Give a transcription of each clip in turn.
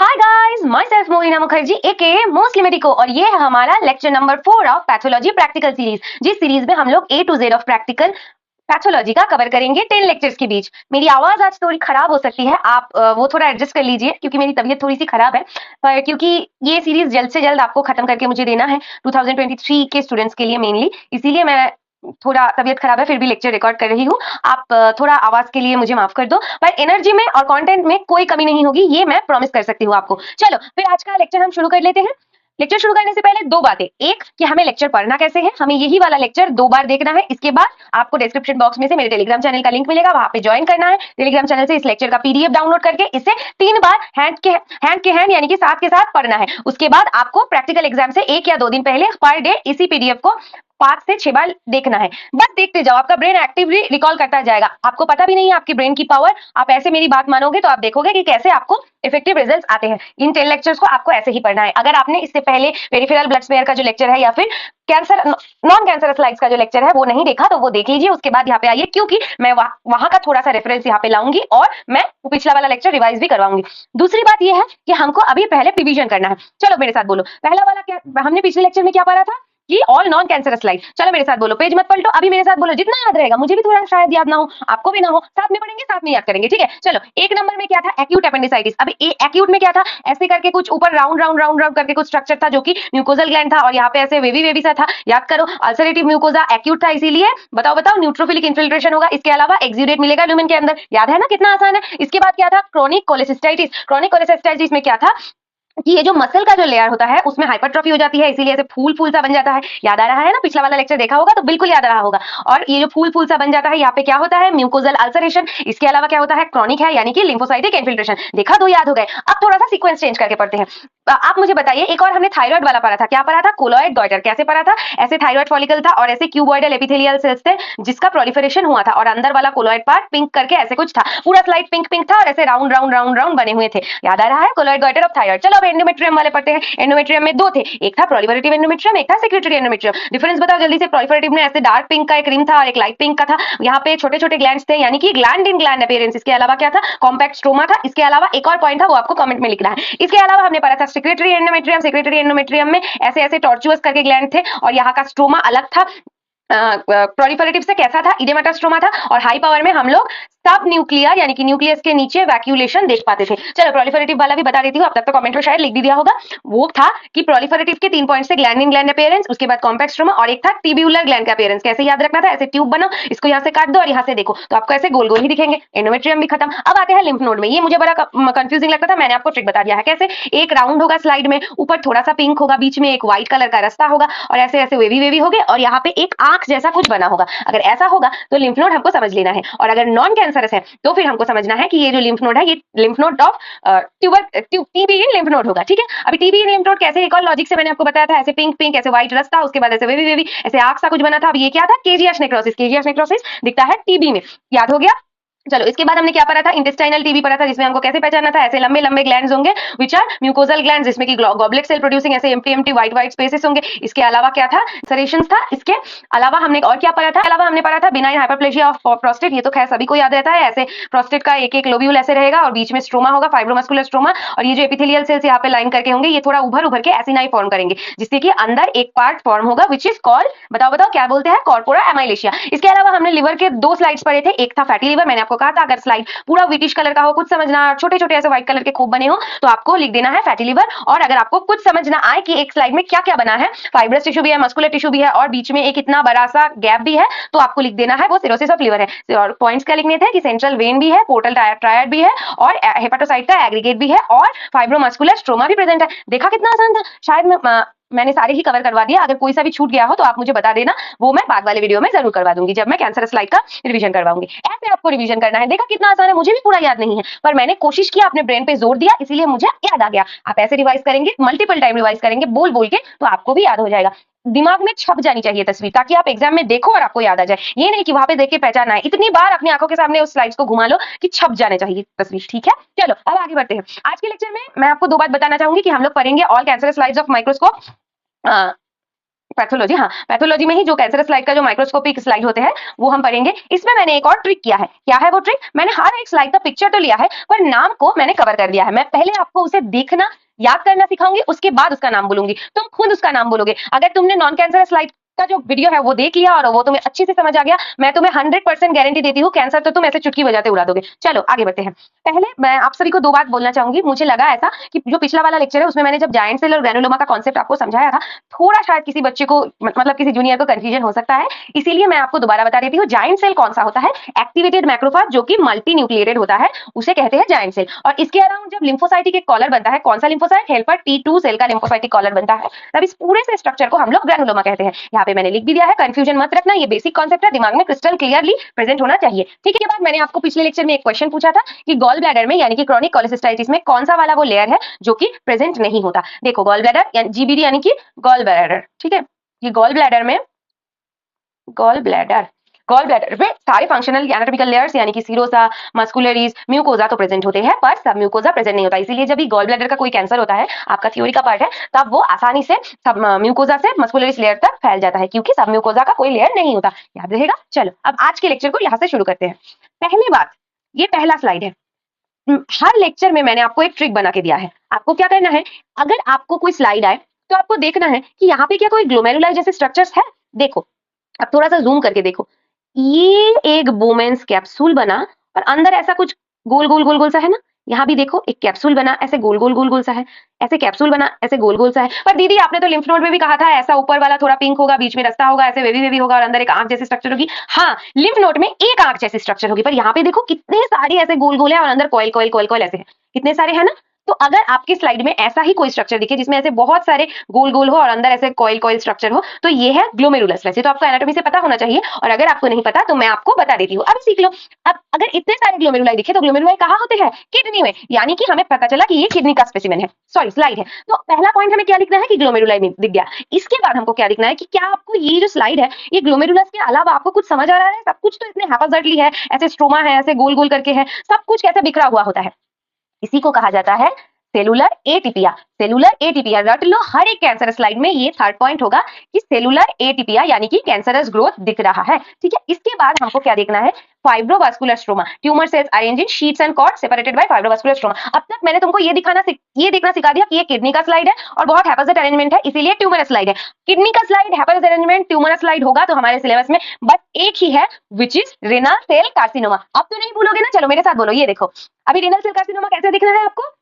Hi guys, my self Mohina Mukherjee aka mostly medico और ये है हमारा lecture number 4 of pathology practical series. जिस सीरीज में हम लोग A to Z of practical pathology का कवर करेंगे 10 लेक्चर्स के बीच। मेरी आवाज आज थोड़ी खराब हो सकती है, आप वो थोड़ा एडजस्ट कर लीजिए क्योंकि मेरी तबीयत थोड़ी सी खराब है। पर क्योंकि ये सीरीज जल्द से जल्द आपको खत्म करके मुझे देना है 2023 के स्टूडेंट्स के लिए मेनली, इसीलिए मैं थोड़ा तबीयत खराब है फिर भी लेक्चर रिकॉर्ड कर रही हूँ। आप थोड़ा आवाज के लिए मुझे माफ कर दो, पर एनर्जी में और कंटेंट में कोई कमी नहीं होगी, ये मैं प्रॉमिस कर सकती हूँ आपको। चलो फिर आज का लेक्चर हम शुरू कर लेते हैं। लेक्चर शुरू करने से पहले दो बातें, एक कि हमें लेक्चर पढ़ना कैसे है, हमें यही वाला लेक्चर 2 बार देखना है। इसके बाद आपको डिस्क्रिप्शन बॉक्स में से मेरे टेलीग्राम चैनल का लिंक मिलेगा, वहां पे ज्वाइन करना है। टेलीग्राम चैनल से इस लेक्चर का पीडीएफ डाउनलोड करके इसे 3 बार हैंड के हैंड यानी कि साथ के साथ पढ़ना है। उसके बाद आपको प्रैक्टिकल एग्जाम से 1 या 2 दिन पहले पर डे इसी पीडीएफ को 5 से 6 बार देखना है। बस देखते जाओ, आपका ब्रेन एक्टिवली रिकॉल करता जाएगा, आपको पता भी नहीं है आपकी ब्रेन की पावर। आप ऐसे मेरी बात मानोगे तो आप देखोगे कि कैसे आपको इफेक्टिव रिजल्ट्स आते हैं। इन 10 लेक्चर्स को आपको ऐसे ही पढ़ना है। अगर आपने इससे पहले पेरिफेरल ब्लड स्मेयर का जो लेक्चर है या फिर कैंसर नॉन कैंसरस स्लाइड्स का जो लेक्चर है वो नहीं देखा तो वो देख लीजिए, उसके बाद यहाँ पे आइए क्योंकि मैं वहां का थोड़ा सा रेफरेंस यहाँ पे लाऊंगी और मैं पिछला वाला लेक्चर रिवाइज भी करवाऊंगी। दूसरी बात ये है कि हमको अभी पहले रिवीजन करना है। चलो मेरे साथ बोलो, पहला वाला क्या हमने पिछले लेक्चर में क्या पढ़ा था कि ऑल नॉन कैंसरस स्लाइड। चलो मेरे साथ बोलो, पेज मत पलटो, अभी मेरे साथ बोलो, जितना याद रहेगा, मुझे भी थोड़ा शायद याद ना हो, आपको भी ना हो, साथ में पढ़ेंगे साथ में याद करेंगे, ठीक है। चलो 1 नंबर में क्या था, एक्यूट एपेंडिसाइटिस। अभी एक्यूट में क्या था, ऐसे करके कुछ ऊपर राउंड राउंड राउंड राउंड करके कुछ स्ट्रक्चर था जो कि म्यूकोजल ग्लैंड था और यहाँ पे ऐसे वेवी वेवी सा था, याद करो। अल्सरेटिव म्यूकोजा एक्यूट था, इसीलिए बताओ बताओ न्यूट्रोफिलिक इन्फिल्ट्रेशन होगा, इसके अलावा एक्सुडेट मिलेगा ल्यूमेन के अंदर, याद है ना, कितना आसान है। इसके बाद क्या था, क्रोनिक कोलेसिस्टाइटिस। क्रोनिक कोलेसिस्टाइटिस में क्या था कि ये जो मसल का जो लेयर होता है उसमें हाइपरट्रॉफी हो जाती है, इसीलिए ऐसे फूल फूल सा बन जाता है। याद आ रहा है ना, पिछला वाला लेक्चर देखा होगा तो बिल्कुल याद आ रहा होगा। और ये जो फूल फूल सा बन जाता है यहाँ पे क्या होता है, म्यूकोजल अल्सरेशन। इसके अलावा क्या होता है, क्रोनिक है यानी कि लिम्फोसाइटिक इन्फिल्ट्रेशन। देखा, 2 याद हो गए। अब थोड़ा सा सीक्वेंस चेंज करके पढ़ते हैं। आप मुझे बताइए, एक और हमने थायराइड वाला पढ़ा था, क्या पढ़ा था, कोलॉइड गॉइटर। कैसे पढ़ा था, ऐसे थायराइड फॉलिकल था और ऐसे क्यूबॉइडल एपिथेलियल सेल्स थे जिसका प्रोलिफरेशन हुआ था और अंदर वाला कोलॉइड पार्ट पिंक करके ऐसे कुछ था, पूरा स्लाइड पिंक पिंक था और ऐसे राउंड राउंड राउंड राउंड बने हुए थे। याद आ रहा है, कोलॉइड गॉइटर ऑफ थायराइड। चलो अब एंडोमेट्रियम वाले पढ़ते हैं। एंडोमेट्रियम में 2 थे, एक था प्रोलिफरेटिव एंडोमेट्रियम, एक था सेक्रेटरी एंडोमेट्रियम। डिफरेंस बताओ जल्दी से। प्रोलिफरेटिव में ऐसे डार्क पिंक का एक रिम था और एक लाइट पिंक का था, यहाँ पे छोटे छोटे ग्लैंड्स थे यानी कि ग्लैंड इन ग्लैंड अपीयरेंस। इसके अलावा क्या था, कॉम्पैक्ट स्ट्रोमा था। इसके अलावा एक और पॉइंट था, वो आपको कमेंट में लिखना है। इसके अलावा हमने पढ़ा था सेक्रेटरी एंडोमेट्रियम। सेक्रेटरी एंडोमेट्रियम में ऐसे ऐसे टॉर्चुअस करके ग्लैंड थे और यहाँ का स्ट्रोमा अलग था। प्रोलिफरेटिव से कैसा था, इडेमाटा स्ट्रोमा था। और हाई पावर में हम लोग सब न्यूक्लियर यानी कि न्यूक्लियस के नीचे वैक्यूलेशन देख पाते थे। चलो प्रोलिफरेटिव वाला भी बता देती हूँ, अब तक तो कमेंट में शायद लिख भी दिया होगा। वो था कि प्रोलिफरेटिव के 3 पॉइंट से ग्लैंड इन ग्लैंड अपीयरेंस, उसके बाद कॉम्पैक्ट स्ट्रोमा और एक था ट्यूब्यूलर ग्लैंड का अपीयरेंस। कैसे याद रखना था, ऐसे ट्यूब बनाओ, इसको यहाँ से काट दो और यहाँ से देखो तो आपको ऐसे गोल गोल ही दिखेंगे। एंडोमेट्रियम भी खत्म। अब आते हैं लिम्फ नोड में। ये मुझे बड़ा कंफ्यूजिंग लगता था, मैंने आपको ट्रिक बता दिया है कैसे। एक राउंड होगा स्लाइड में, ऊपर थोड़ा सा पिंक होगा, बीच में एक व्हाइट कलर का रास्ता होगा और ऐसे ऐसे वेवी वेवी होगे और यहाँ पे एक आंख जैसा कुछ बना होगा। अगर ऐसा होगा तो लिम्फ नोड हमको समझ लेना है, और अगर नॉन कैंसरस है तो फिर हमको समझना है कि ये जो लिम्फ नोड है ये lymph node of TB lymph node होगा, ठीक है। अभी टीबी लिम्फ नोड कैसे, एक और लॉजिक से मैंने आपको बताया था, ऐसे पिंक पिंक, ऐसे व्हाइट रास्ता, उसके बाद ऐसे वेवी वेवी, ऐसे आंख सा कुछ बना था। अब ये क्या था, केजीएस नेक्रोसिस। केजीएस नेक्रोसिस दिखता है टीबी में, याद हो गया। चलो इसके बाद हमने क्या पढ़ा था, इंटेस्टाइनल टीबी पढ़ा था, जिसमें हमको कैसे पहचानना था, ऐसे लंबे लंबे ग्लैंड्स होंगे व्हिच आर म्यूकोजल ग्लैंड्स, जिसमें कि गॉबलेट सेल प्रोड्यूसिंग ऐसे empty empty white white spaces होंगे। इसके अलावा क्या था, सरेशंस था। इसके अलावा हमने और क्या पढ़ा था, अलावा हमने पढ़ा था बिनाइन हाइपरप्लेजिया ऑफ प्रोस्टेट। ये तो खैर सभी को याद रहता है, ऐसे प्रोस्टेट का एक एक लोब्यूल ऐसे रहेगा और बीच में स्ट्रोमा होगा, फाइब्रोमस्कुलर स्ट्रोमा। और ये जो एपिथेलियल सेल्स यहाँ पे लाइन करके होंगे ये थोड़ा उभर उभर के एसिनाई फॉर्म करेंगे, जिससे कि अंदर एक पार्ट फॉर्म होगा व्हिच इज कॉल्ड, बताओ बताओ क्या बोलते हैं, कॉर्पोरा एमाइलेशिया। इसके अलावा हमने लिवर के 2 स्लाइड्स पढ़े थे, एक था फैटी लिवर। मैंने आपको कहा था अगर स्लाइड पूरा व्हाइटिश कलर का हो, कुछ समझना, छोटे छोटे ऐसे व्हाइट कलर के खूब बने हो तो आपको लिख देना है फैटी लिवर। और अगर आपको कुछ समझ ना आए कि एक स्लाइड में क्या क्या बना है, फाइब्रस टिश्यू भी है, मस्कुलर टिश्यू भी है और बीच में एक इतना बड़ा सा गैप भी है, तो आपको लिख देना है वो सिरोसिस ऑफ लिवर है। और पॉइंट्स क्या लिखने थे कि सेंट्रल वेन भी है, पोर्टल ट्रायड भी है और हेपेटोसाइट का एग्रीगेट भी है और फाइब्रोमस्कुलर स्ट्रोमा भी प्रेजेंट है। देखा कितना आसान था, शायद मैंने सारे ही कवर करवा दिया। अगर कोई सा भी छूट गया हो तो आप मुझे बता देना, वो मैं बाद वाले वीडियो में जरूर करवा दूंगी जब मैं कैंसर स्लाइड का रिवीजन करवाऊंगी। ऐसे आपको रिवीजन करना है। देखा कितना आसान है, मुझे भी पूरा याद नहीं है पर मैंने कोशिश किया, अपने ब्रेन पे जोर दिया, इसीलिए मुझे याद आ गया। आप ऐसे रिवाइज करेंगे, मल्टीपल टाइम रिवाइज करेंगे बोल बोल के, तो आपको भी याद हो जाएगा। दिमाग में छप जानी चाहिए तस्वीर, ताकि आप एग्जाम में देखो और आपको याद आ जाए। ये नहीं कि वहां पे देख के पहचान आए, इतनी बार अपनी आंखों के सामने उस स्लाइड्स को घुमा लो कि छप जाने चाहिए तस्वीर, ठीक है। चलो अब आगे बढ़ते हैं। आज के लेक्चर में मैं आपको 2 बात बताना चाहूंगी कि हम लोग पढ़ेंगे all cancer slides of microscope. Pathology, हाँ पैथोलॉजी में ही जो कैंसर स्लाइड का जो माइक्रोस्कोपिक स्लाइड होते हैं वो हम पढ़ेंगे। इसमें मैंने एक और ट्रिक किया है। क्या है वो ट्रिक? मैंने हर एक स्लाइड का पिक्चर तो लिया है पर नाम को मैंने कवर कर दिया है। मैं पहले आपको उसे देखना याद करना सिखाऊंगी, उसके बाद उसका नाम बोलूंगी, तुम खुद उसका नाम बोलोगे। अगर तुमने नॉन कैंसर स्लाइड का जो वीडियो है वो देख लिया और वो तुम्हें अच्छे से समझ आ गया, मैं तुम्हें 100% गारंटी देती हूँ कैंसर तो तुम ऐसे चुटकी बजाते उड़ा दोगे। चलो आगे बढ़ते हैं। पहले मैं आप सभी को दो बात बोलना चाहूंगी। मुझे लगा ऐसा कि जो पिछला वाला लेक्चर है उसमें मैंने जब जायंट सेल और ग्रैनुलोमा का कॉन्सेप्ट आपको समझाया था, थोड़ा शायद किसी बच्चे को मतलब किसी जूनियर को कंफ्यूजन हो सकता है, इसीलिए मैं आपको दोबारा बता देती हूँ। जायंट सेल कौन सा होता है? एक्टिवेटेड मैक्रोफेज जो कि मल्टी न्यूक्लिएटेड होता है, उसे कहते हैं जायंट सेल। और इसके अराउंड जब लिम्फोसाइटिक एक कॉलर बनता है, कौन सा लिम्फोसाइट? हेल्पर T2 सेल का लिम्फोसाइटिक कॉलर बनता है, तब इस पूरे से स्ट्रक्चर को हम लोग ग्रैनुलोमा कहते हैं। यहाँ पे मैंने लिख भी दिया है, कंफ्यूजन मत रखना, ये बेसिक कॉन्सेप्ट है, दिमाग में क्रिस्टल क्लियरली प्रेजेंट होना चाहिए। ठीक है, बाद मैंने आपको पिछले लेक्चर में एक क्वेश्चन पूछा था कि गॉल ब्लैडर में यानी कि क्रॉनिक कोलेसिस्टाइटिस में कौन सा वाला वो लेयर है जो कि प्रेजेंट नहीं होता। देखो गॉल ब्लैडर यानी जीबीडी यानी कि गॉल ब्लैडर, ठीक है, ये गॉल ब्लैडर में गॉल ब्लैडर में सारे फंक्शनल एनाटॉमिकल लेयर्स यानी कि सीरोसा, मस्कुलरीज, म्यूकोजा तो प्रेजेंट होते हैं पर सब म्यूकोजा प्रेजेंट नहीं होता। इसीलिए जब भी गॉल ब्लैडर का कोई कैंसर होता है, आपका थ्योरी का पार्ट है, तब वो आसानी से सब म्यूकोजा से मस्कुलरीज लेयर तक फैल जाता है क्योंकि सब म्यूकोजा का कोई लेयर नहीं होता। याद रहेगा। चलो अब आज के लेक्चर को यहाँ से शुरू करते हैं। पहली बात, ये पहला स्लाइड है। हर लेक्चर में मैंने आपको एक ट्रिक बना के दिया है। आपको क्या करना है, अगर आपको कोई स्लाइड आए तो आपको देखना है कि यहाँ पे क्या कोई ग्लोमेरुलाई जैसे स्ट्रक्चर्स है। देखो अब थोड़ा सा जूम करके देखो, ये एक बोमेंस कैप्सूल बना और अंदर ऐसा कुछ गोल गोल गोल गोल सा है ना। यहाँ भी देखो एक कैप्सूल बना, ऐसे गोल गोल गोल गोल सा है, ऐसे कैप्सूल बना, ऐसे गोल गोल सा है। पर दीदी आपने तो लिम्फ नोड में भी कहा था ऐसा ऊपर वाला थोड़ा पिंक होगा, बीच में रास्ता होगा, ऐसे वेवी वेवी होगा और अंदर एक आंख जैसी स्ट्रक्चर होगी। हाँ, लिम्फ नोड में एक आंख जैसी स्ट्रक्चर होगी, पर यहाँ पे देखो कितने सारे ऐसे गोल गोल है और अंदर कॉइल कॉइल कॉइल कॉइल ऐसे है, कितने सारे है ना। तो अगर आपकी स्लाइड में ऐसा ही कोई स्ट्रक्चर दिखे जिसमें ऐसे बहुत सारे गोल गोल हो और अंदर ऐसे कॉइल कॉइल स्ट्रक्चर हो, तो ये है ग्लोमेरुलस। वैसे तो आपको एनाटॉमी से पता होना चाहिए और अगर आपको नहीं पता तो मैं आपको बता देती हूँ, अब सीख लो। अब अगर इतने सारे ग्लोमेरुलाई दिखे तो ग्लोमेरुलाई कहाँ होते हैं? किडनी में, यानी कि हमें पता चला कि ये किडनी का स्पेसिमेन है, सॉरी स्लाइड है। तो पहला पॉइंट हमें क्या लिखना है कि ग्लोमेरुलाई दिख गया। इसके बाद हमको क्या लिखना है कि क्या आपको ये जो स्लाइड है ये ग्लोमेरुलस के अलावा आपको कुछ समझ आ रहा है? सब कुछ तो इतने हैप्पैज़र्डली है, ऐसे स्ट्रोमा है, ऐसे गोल गोल करके है, सब कुछ कैसे बिखरा हुआ होता है। इसी को कहा जाता है सेलुलर एटीपिया। सेलुलर एटीपिया रट लो, हर एक कैंसर स्लाइड में ये थर्ड पॉइंट होगा कि सेलुलर एटीपिया यानी कि कैंसरस ग्रोथ दिख रहा है। ठीक है, इसके बाद हमको क्या देखना है? Fibrovascular stroma, tumour cells arrange in sheets and cord separated by fibrovascular stroma. अब तक मैंने तुमको ये देखना सिखा दिया कि ये किडनी का स्लाइड है और बहुत हैप्पैज़र्ड अरेंजमेंट है, इसीलिए ट्यूमरस स्लाइड है। किडनी का slide haphazard arrangement tumorous slide होगा तो हमारे सिलेबस में बस एक ही है, which is renal cell carcinoma. अब तो नहीं भूलोगे ना, चलो मेरे साथ बोलो। ये देखो अभी रेनल सेल कार्सिनोमा कैसे दिखना है आपको?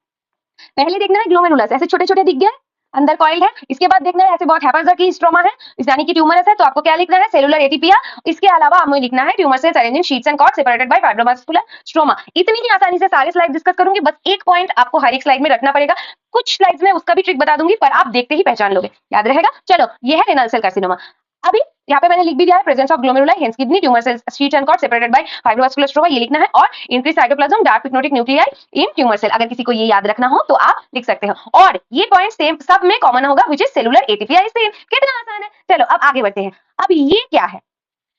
पहले देखना है ग्लोमेरुलस, ऐसे छोटे छोटे दिख गए, अंदर कॉइल है। इसके बाद देखना है ऐसे बहुत हैप्पैज़र्ड की स्ट्रोमा है यानी कि ट्यूमरस है, तो आपको क्या लिखना है? सेलुलर एटीपिया। इसके अलावा हमें लिखना है tumour cells arrange in sheets and cord separated by fibrovascular stroma. इतनी ही आसानी से सारे स्लाइड डिस्कस करूंगी, बस एक पॉइंट आपको हर एक स्लाइड में रखना पड़ेगा। कुछ स्लाइड्स में उसका भी ट्रिक बता दूंगी पर आप देखते ही पहचान लोगे, याद रहेगा। चलो ये है रेनल सेल कार्सिनोमा। अभी यहाँ पे मैंने लिख भी दिया है presence of glomeruli hence kidney tumour cells sheets and cord separated by fibrovascular stroma, ये लिखना है। और increase cytoplasm dark pigmentic nuclei in tumour cell, अगर किसी को ये याद रखना हो तो आप लिख सकते हो। और ये पॉइंट सेम सब में कॉमन होगा, which is cellular atypia is same. कितना आसान है। चलो अब आगे बढ़ते हैं। अब ये क्या है?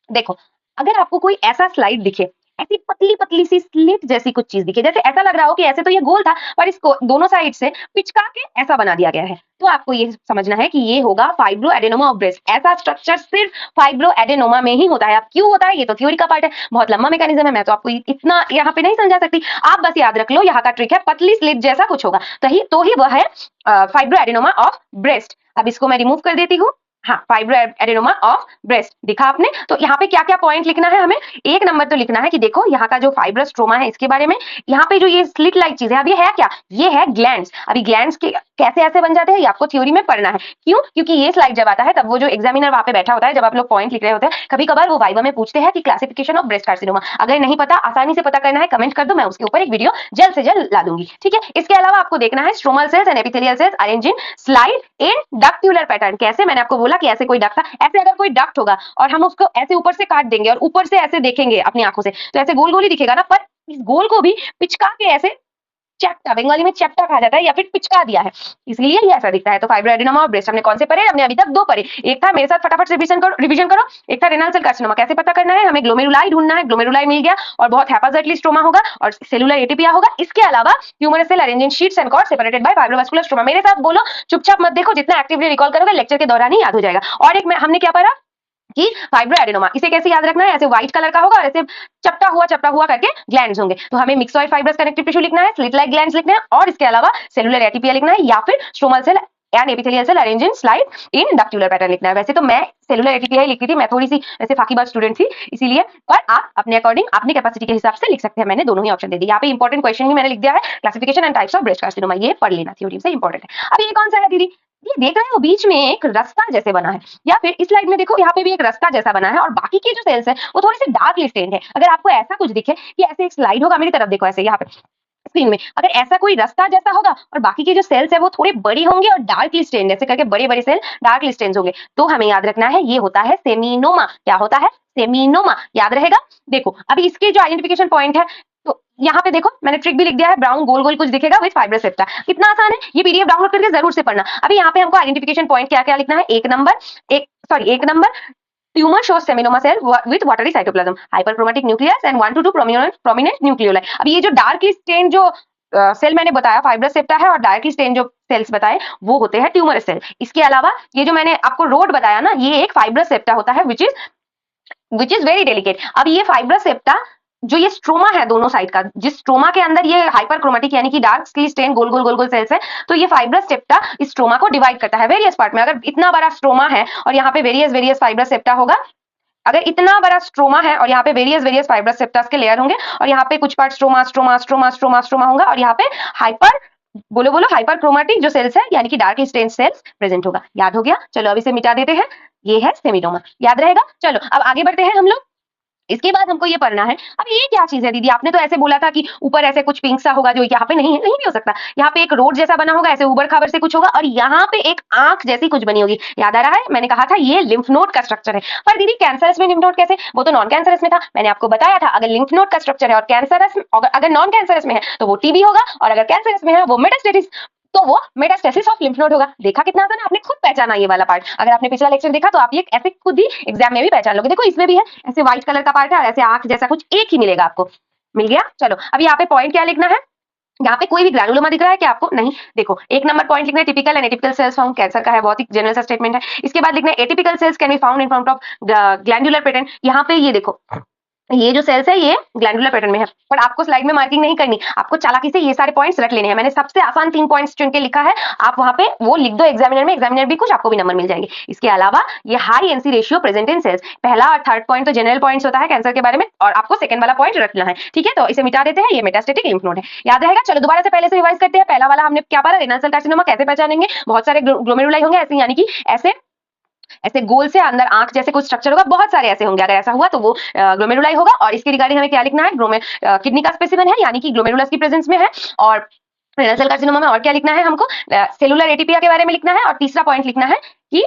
देखो अगर आपको कोई ऐसा स्लाइड दिखे, ऐसी पतली पतली सी स्लिट जैसी कुछ चीज दिखे, जैसे ऐसा लग रहा हो कि ऐसे तो ये गोल था पर इसको दोनों साइड से पिचका के ऐसा बना दिया गया है, तो आपको ये समझना है कि ये होगा फाइब्रो एडेनोमा ऑफ ब्रेस्ट। ऐसा स्ट्रक्चर सिर्फ फाइब्रो एडेनोमा में ही होता है। अब क्यों होता है ये तो थ्योरी का पार्ट है, बहुत लंबा मैकेनिज्म है, मैं तो आपको इतना यहाँ पे नहीं समझा सकती। आप बस याद रख लो, यहाँ का ट्रिक है पतली स्लिट जैसा कुछ होगा, तो ही वह है फाइब्रो एडेनोमा ऑफ ब्रेस्ट। अब इसको मैं रिमूव कर देती हूँ। हाँ, फाइब्रो एडेनोमा ऑफ ब्रेस्ट दिखा आपने। तो यहाँ पे क्या क्या पॉइंट लिखना है हमें? एक नंबर तो लिखना है कि देखो यहाँ का जो फाइब्रस स्ट्रोमा है इसके बारे में, यहाँ पे जो ये स्लिट लाइक चीज है, अब ये है क्या? ये है ग्लैंड्स। अभी ग्लैंड्स के कैसे ऐसे बन जाते हैं ये आपको थ्योरी में पढ़ना है। क्यों? क्योंकि ये स्लाइड जब आता है तब वो जो एग्जामिनर वहां पे बैठा होता है, जब आप लोग पॉइंट लिख रहे होते हैं, कभी कभार वो वाइवा में पूछते हैं कि क्लासिफिकेशन ऑफ ब्रेस्ट कार्सिनोमा। अगर नहीं पता, आसानी से पता करना है, कमेंट कर दो, मैं उसके ऊपर एक वीडियो जल्द से जल्द ला दूंगी। ठीक है, इसके अलावा आपको देखना है stromal cells and epithelial cells arrange in slide in ductular pattern. कैसे? मैंने आपको बोला कि ऐसे कोई डक्ट था, ऐसे अगर कोई डक्ट होगा और हम उसको ऐसे ऊपर से काट देंगे और ऊपर से ऐसे देखेंगे अपनी आंखों से, तो ऐसे गोल गोल ही दिखेगा ना, पर इस गोल को भी पिचका के ऐसे चैप्टा, बंगाली में चैप्टा कहा जाता है या फिर पिचका दिया है, इसलिए ये ऐसा दिखता है। तो फाइब्रोएडेनोमा और ब्रेस्ट हमने कौन से पढ़े? हमने अभी तक 2 पढ़े। एक था, मेरे साथ फटाफट से रिवीजन करो। एक था रेनल सेल कार्सिनोमा, कैसे पता करना है? हमें ग्लोमेरुलाई ढूंढना है, ग्लोमेरुलाई मिल गया और बहुत हैप्पीजर्टली स्ट्रोमा होगा और सेलुलर एटीपिया होगा। इसके अलावा tumorous cell arrange in sheets and cord separated by fibrovascular stroma. मेरे साथ बोलो, चुपचाप मत देखो, जितना एक्टिवली रिकॉल करोगे लेक्चर के दौरान ही याद हो जाएगा। और एक हमने क्या पढ़ा कि फाइब्रोएडेनोमा, इसे कैसे याद रखना है? ऐसे व्हाइट कलर का होगा और ऐसे चपटा हुआ करके ग्लैंड्स होंगे। तो हमें मिक्सॉइड फाइब्रस कनेक्टिव टिश्यू लिखना है, स्लिट लाइक ग्लैंड्स लिखने हैं और इसके अलावा सेलुलर एटीपिया लिखना है या फिर stromal cell and epithelial cell arrange in slide in ductular pattern लिखना है। वैसे तो मैं सेलुलर एटीपिया ही लिखती थी, मैं थोड़ी सी ऐसे फाकीबाज स्टूडेंट थी इसलिए, पर आप अपने अकॉर्डिंग अपनी कैपेसिटी के हिसाब से लिख सकते हैं। मैंने दोनों ही ऑप्शन दे दिए। यहाँ पे इंपॉर्टेंट क्वेश्चन ही मैंने लिख दिया है, classification and types of breast carcinoma, ये पढ़ लेना थ्योरी से इंपॉर्टेंट है। अब ये कौन सा है दीदी? ये देख रहे हो बीच में एक रास्ता जैसे बना है, या फिर इस स्लाइड में देखो यहाँ पे भी एक रास्ता जैसा बना है और बाकी के जो सेल्स है वो थोड़ी सी डार्कली स्टेन्ड है। अगर आपको ऐसा कुछ दिखे कि ऐसे एक स्लाइड होगा, मेरी तरफ देखो ऐसे यहाँ पे स्क्रीन में, अगर ऐसा कोई रास्ता जैसा होगा और बाकी के जो सेल्स है वो थोड़े बड़ी होंगे और डार्कली स्टेन्ड, ऐसे करके बड़े बड़े सेल डार्कली स्टेन्ड होंगे, तो हमें याद रखना है ये होता है सेमिनोमा। क्या होता है? सेमिनोमा। याद रहेगा। देखो अभी इसके जो आइडेंटिफिकेशन पॉइंट है, तो यहाँ पे देखो मैंने ट्रिक भी लिख दिया है, ब्राउन गोल गोल कुछ दिखेगा विद फाइब्रस सेप्टा। कितना आसान है, ये पीडीएफ डाउनलोड करके जरूर से पढ़ना। अभी यहाँ पे हमको आइडेंटिफिकेशन पॉइंट क्या क्या लिखना है? एक number tumour shows seminoma cell with watery cytoplasm, hyperchromatic nucleus and 1 to 2 prominent nucleoli. अब ये जो डार्कली स्टेन जो सेल मैंने बताया फाइब्रस सेप्टा है और डार्कली स्टेन जो सेल्स बताए वो होते हैं ट्यूमर सेल। इसके अलावा ये जो मैंने आपको रोड बताया ना, ये एक फाइब्रस सेप्टा होता है विच इज वेरी डेलिकेट। अब ये फाइब्रस सेप्टा जो ये स्ट्रोमा है दोनों साइड का, जिस स्ट्रोमा के अंदर ये हाइपरक्रोमेटिक यानी कि डार्क स्टेन गोल गोल सेल्स है, तो ये फाइब्रस सेप्टा इस स्ट्रोमा को डिवाइड करता है वेरियस पार्ट में। अगर इतना बड़ा स्ट्रोमा है और यहाँ पे वेरियस फाइब्रस सेप्टा होगा, अगर इतना बड़ा स्ट्रोमा है और यहाँ पे वेरियस फाइब्रस सेप्टास के लेयर होंगे और यहाँ पे कुछ पार्ट स्ट्रोमा होगा और यहाँ पे हाइपरक्रोमेटिक जो सेल्स है यानी कि डार्क स्टेन सेल्स प्रेजेंट होगा। याद हो गया? चलो अब इसे मिटा देते हैं, ये है सेमिनोमा। याद रहेगा? चलो अब आगे बढ़ते हैं हम लोग। इसके बाद हमको ये पढ़ना है, अब ये क्या चीज है दीदी? आपने तो ऐसे बोला था कि ऊपर ऐसे कुछ पिंक सा होगा जो यहाँ पे नहीं है, नहीं भी हो सकता। यहाँ पे एक रोड जैसा बना होगा, ऐसे उबड़ खाबड़ से कुछ होगा और यहाँ पे एक आंख जैसी कुछ बनी होगी। याद आ रहा है? मैंने कहा था ये लिम्फ नोड का स्ट्रक्चर है। पर दीदी कैंसरस में लिम्फ नोड कैसे? वो तो नॉन कैंसरस में था। मैंने आपको बताया था अगर लिम्फ नोड का स्ट्रक्चर है और कैंसरस, अगर नॉन कैंसरस में है तो वो टीबी होगा और अगर कैंसरस में है वो मेटास्टेसिस, तो वो मेटास्टेसिस ऑफ लिम्फ नोड होगा। देखा कितना आसान है? आपने खुद पहचाना ये वाला पार्ट। अगर आपने पिछला लेक्चर देखा तो आप ये ऐसे खुद ही एग्जाम में भी पहचान लोगे। देखो इसमें भी है, ऐसे व्हाइट कलर का पार्ट है और ऐसे आंख जैसा कुछ एक ही मिलेगा आपको। मिल गया? चलो अब यहाँ पे पॉइंट क्या लिखना है? यहाँ पे कोई भी ग्रैनुलोमा दिख रहा है क्या आपको? नहीं। देखो एक नंबर पॉइंट लिखना है, typical and atypical cells found, cancer का है, बहुत ही जनरल सा स्टेटमेंट है। इसके बाद लिखना है atypical cells can be found in front of glandular pattern. यहाँ पे ये देखो ये जो सेल्स है ये ग्लैंडुलर पैटर्न में है, पर आपको स्लाइड में मार्किंग नहीं करनी, आपको चालाकी से ये सारे पॉइंट्स रख लेने हैं। मैंने सबसे आसान 3 पॉइंट्स चुन के लिखा है, आप वहां पे वो लिख दो एग्जामिनर में, एग्जामिनर भी खुश, आपको भी नंबर मिल जाएंगे। इसके अलावा ये high NC ratio present in cells, पहला और थर्ड पॉइंट तो जनरल पॉइंट्स होता है कैंसर के बारे में और आपको सेकंड वाला पॉइंट रखना है। ठीक है, तो इसे मिटा देते हैं, ये मेटास्टेटिक लिम्फ नोड है। याद रहेगा? चलो दोबारा से पहले से रिवाइज करते हैं। पहला वाला हमने क्या पढ़ा? रेनल सेल कार्सिनोमा कैसे पहचानेंगे? बहुत सारे ग्लोमेरुलाई होंगे ऐसे, यानी कि ऐसे गोल से अंदर आंख जैसे कुछ स्ट्रक्चर होगा, बहुत सारे ऐसे होंगे। अगर ऐसा हुआ तो वो ग्लोमेरुलाई होगा। और इसके रिगार्डिंग हमें क्या लिखना है? किडनी का स्पेसिमेन है यानी कि ग्लोमेरुलस की प्रेजेंस में है। और रेनल सेल कार्सिनोमा में और क्या लिखना है हमको? सेलुलर एटीपिया के बारे में लिखना है। और तीसरा पॉइंट लिखना है कि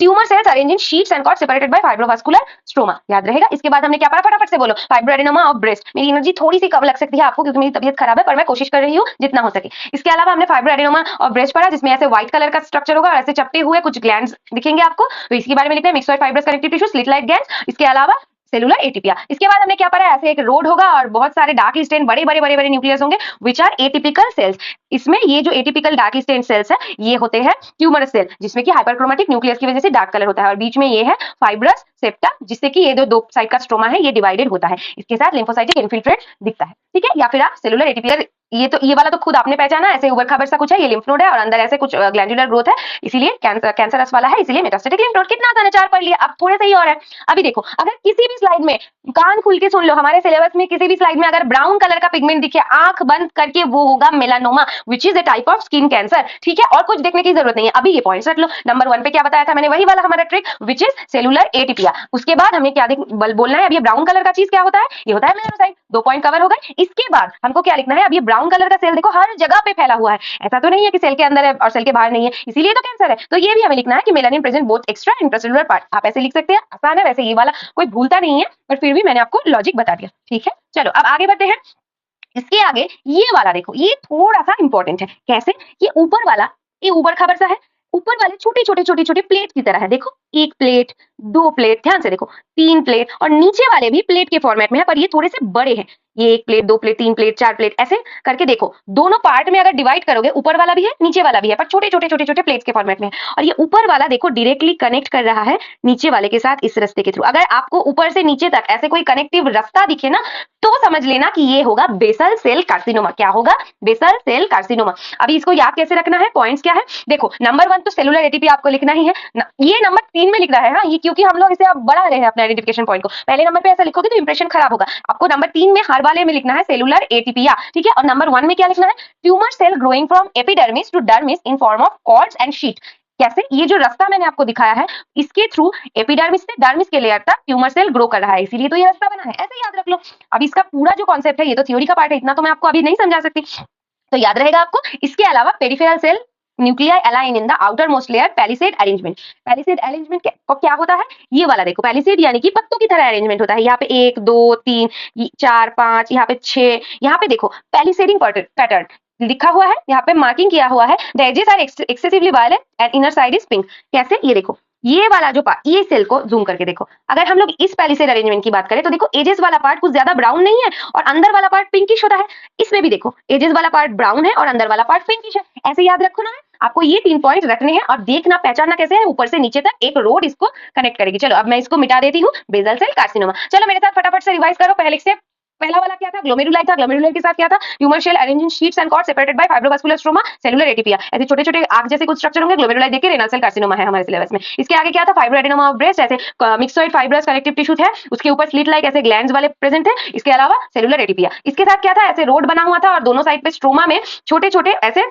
tumour cells arrange in sheets and cord separated by fibrovascular stroma. याद रहेगा? इसके बाद हमने क्या पढ़ा? फटाफट से बोलो। फाइब्रोएडेनोमा ऑफ ब्रेस्ट। मेरी एनर्जी थोड़ी सी कम लग सकती है आपको क्योंकि मेरी तबीयत खराब है, पर मैं कोशिश कर रही हूँ जितना हो सके। इसके अलावा हमने फाइब्रोएडेनोमा ऑफ ब्रेस्ट पढ़ा जिसमें ऐसे व्हाइट कलर का स्ट्रक्चर होगा और ऐसे चपटे हुए कुछ ग्लैंड्स दिखेंगे आपको, तो इसके बारे में लिखना है myxoid fibrous connective tissue, slit like glands. इसके अलावा सेलुलर एटीपिया। इसके बाद हमने क्या पढ़ा? ऐसे एक रोड होगा और बहुत सारे डार्क स्टेन बड़े न्यूक्लियस होंगे विच आर एटिपिकल सेल्स। इसमें ये जो एटिपिकल डार्क स्टेन सेल्स है ये होते हैं ट्यूमर सेल, जिसमें कि हाइपरक्रोमेटिक न्यूक्लियस की वजह से डार्क कलर होता है। और बीच में ये है फाइब्रस सेप्टा, जिससे कि ये जो दो साइड का स्ट्रोमा है ये डिवाइडेड होता है। इसके साथ लिम्फोसाइटिक इन्फिल्ट्रेट दिखता है। ठीक है, या फिर आप सेलुलर एटीपिकल, ये वाला तो खुद आपने पहचाना, ऐसे उबड़ खाबड़ सा कुछ है, ये लिम्फ नोड है और अंदर ऐसे कुछ ग्लैंडुलर ग्रोथ है, इसीलिए कैंसरस वाला है, इसीलिए मेटास्टेटिक लिम्फ नोड। कितना आसान है, 4 पढ़ लिया। अब थोड़े से ही और है। अभी देखो अगर किसी भी स्लाइड में, कान खुल के सुन लो, हमारे सिलेबस में किसी भी स्लाइड में अगर ब्राउन कलर का पिगमेंट दिखे आंख बंद करके, वो होगा melanoma which is a type of skin cancer. ठीक है, और कुछ देखने की जरूरत नहीं है। अभी ये पॉइंट्स रख लो। नंबर 1 पे क्या बताया था मैंने? वही वाला हमारा ट्रिक विच इज सेलुलर एटीपिया। उसके बाद हमें क्या बोलना है? अब ये ब्राउन कलर का चीज क्या होता है? ये होता है मेलानोसाइट। 2 पॉइंट कवर हो गए। इसके बाद हमको क्या लिखना है? अब ये ब्राउन कलर का सेल देखो हर जगह पे फैला हुआ है, ऐसा तो नहीं है कि सेल के अंदर है और सेल के बाहर नहीं है, इसीलिए तो कैंसर है। तो ये भी हमें लिखना है कि melanin present both extra and intracellular part. आप ऐसे लिख सकते हैं, आसान है। वैसे ये वाला कोई भूलता नहीं है, पर फिर भी मैंने आपको लॉजिक बता दिया। ठीक है, चलो अब आगे बढ़ते हैं। इसके आगे ये वाला देखो, ये थोड़ा सा इंपॉर्टेंट है। कैसे? ये ऊपर वाला, ये ऊबड़ खाबड़ सा है। ऊपर वाले छोटे छोटे छोटे छोटे प्लेट की तरह है। देखो, एक प्लेट, दो प्लेट, ध्यान से देखो, तीन प्लेट, और नीचे वाले भी प्लेट के फॉर्मेट में है, पर ये थोड़े से बड़े हैं। ये एक प्लेट, दो प्लेट, तीन प्लेट, चार प्लेट, ऐसे करके देखो, दोनों पार्ट में अगर डिवाइड करोगे, ऊपर वाला भी है, नीचे वाला भी है, पर छोटे छोटे छोटे छोटे प्लेट्स के फॉर्मेट में है। और ये ऊपर वाला देखो डायरेक्टली कनेक्ट कर रहा है नीचे वाले के साथ इस रास्ते के थ्रू। अगर आपको ऊपर से नीचे तक ऐसे कोई कनेक्टिव रास्ता दिखे ना, तो समझ लेना कि ये होगा बेसल सेल कार्सिनोमा। क्या होगा? Basal cell carcinoma. अभी इसको याद कैसे रखना है? पॉइंट्स क्या है? देखो, नंबर 1 तो सेलुलर एटीपी आपको लिखना ही है। ये नंबर 3 में लिख रहा है, हाँ, ये क्योंकि हम लोग इसे अब बढ़ा रहे हैं अपने आइडेंटिफिकेशन पॉइंट को। पहले नंबर पे ऐसा लिखोगे तो इंप्रेशन खराब होगा। आपको नंबर 3 में हर वाले में लिखना है सेलुलर एटीपिया, ठीक है। और नंबर 1 में क्या लिखना है? Tumour cell growing from epidermis to dermis in form of cords and sheet. कैसे? ये जो रास्ता मैंने आपको दिखाया है, इसके थ्रू एपिडर्मिस से डर्मिस के लेयर तक ट्यूमर सेल ग्रो कर रहा है, इसीलिए तो ये रास्ता बना है। ऐसे याद रख लो। अब इसका पूरा जो कॉन्सेप्ट है, ये तो थ्योरी का पार्ट है, इतना तो मैं आपको अभी नहीं समझा सकती, तो याद रहेगा आपको। इसके अलावा peripheral cell nuclei align in the outer most layer, palisade arrangement. Palisade arrangement क्या होता है? ये वाला देखो, पैलिसेड यानी कि पत्तों की तरह अरेंजमेंट होता है। यहाँ पे 1 2 3 4 5, यहाँ पे 6, यहाँ पे देखो पैलिसेडिंग पैटर्न लिखा हुआ है, यहाँ पे मार्किंग किया हुआ है। The edges are excessively violent and inner side is pink. कैसे? ये देखो, ये वाला जो पार्ट, ये सेल को जूम करके देखो, अगर हम लोग इस पैलिसेड अरेंजमेंट की बात करें तो देखो, एजेस वाला पार्ट कुछ ज्यादा ब्राउन नहीं है और अंदर वाला पार्ट पिंकिश होता है। इसमें भी देखो, एजेस वाला पार्ट ब्राउन है और अंदर वाला पार्ट पिंकिश है। ऐसे याद रखो ना। आपको ये 3 पॉइंट रखने हैं और देखना, पहचानना कैसे है? ऊपर से नीचे तक एक रोड इसको कनेक्ट करेगी। चलो, अब मैं इसको मिटा देती हूँ, बेसल सेल कार्सिनोमा। चलो मेरे साथ फटाफट से रिवाइज करो। पहले से पहला वाला क्या था? ग्लोमेरुलाई था। ग्लोमेरुलाई के साथ क्या था? Tumour cell arranged in sheets and cords separated by fibrovascular stroma, cellular atypia. ऐसे छोटे छोटे आग जैसे कुछ स्ट्रक्चर होंगे। ग्लोमेरुलाई देखिए, रेनल सेल कार्सिनोमा है हमारे सिलेबस में। इसके आगे क्या था? फाइब्रोएडेनोमा ऑफ ब्रेस्ट, ऐसे मिक्सोइड फाइब्रस कनेक्टिव टिश्यू है, उसके ऊपर स्लिट लाइक ऐसे ग्लैंड्स वाले प्रेजेंट थे। इसके अलावा सेलुलर एटीपिया। इसके साथ क्या था? ऐसे रोड बना हुआ था और दोनों साइड पे स्ट्रोमा में छोटे छोटे ऐसे,